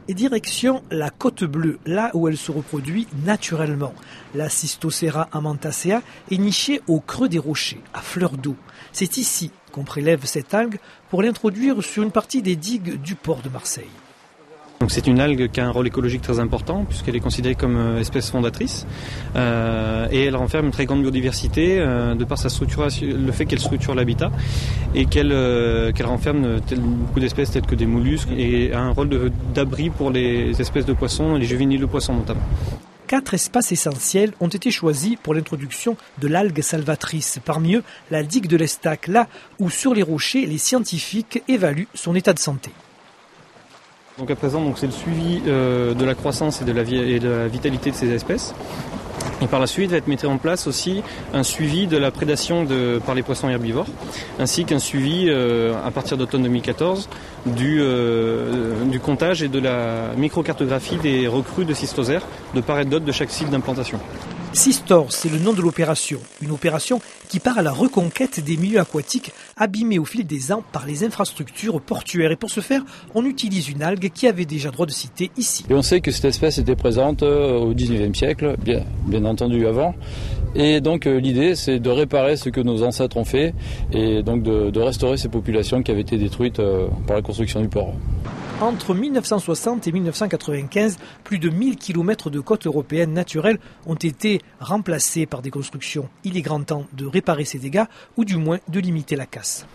Et direction la Côte Bleue, là où elle se reproduit naturellement. La Cystocera amantacea est nichée au creux des rochers, à fleur d'eau. C'est ici qu'on prélève cette algue pour l'introduire sur une partie des digues du port de Marseille. Donc c'est une algue qui a un rôle écologique très important puisqu'elle est considérée comme espèce fondatrice et elle renferme une très grande biodiversité de par sa structuration, le fait qu'elle structure l'habitat et qu'elle renferme beaucoup d'espèces telles que des mollusques et a un rôle d'abri pour les espèces de poissons, les juvéniles de poissons notamment. 4 espaces essentiels ont été choisis pour l'introduction de l'algue salvatrice. Parmi eux, la digue de l'Estac, là où sur les rochers, les scientifiques évaluent son état de santé. Donc à présent, c'est le suivi de la croissance et de la vitalité de ces espèces. Et par la suite, va être mis en place aussi un suivi de la prédation par les poissons herbivores, ainsi qu'un suivi à partir d'automne 2014 du comptage et de la microcartographie des recrues de cystosères de part et d'autre de chaque site d'implantation. Cystor, c'est le nom de l'opération. Une opération qui part à la reconquête des milieux aquatiques abîmés au fil des ans par les infrastructures portuaires. Et pour ce faire, on utilise une algue qui avait déjà droit de cité ici. Et on sait que cette espèce était présente au 19e siècle, bien entendu avant. Et donc l'idée, c'est de réparer ce que nos ancêtres ont fait et donc de restaurer ces populations qui avaient été détruites par la construction du port. Entre 1960 et 1995, plus de 1000 km de côtes européennes naturelles ont été remplacés par des constructions. Il est grand temps de réparer ces dégâts ou du moins de limiter la casse.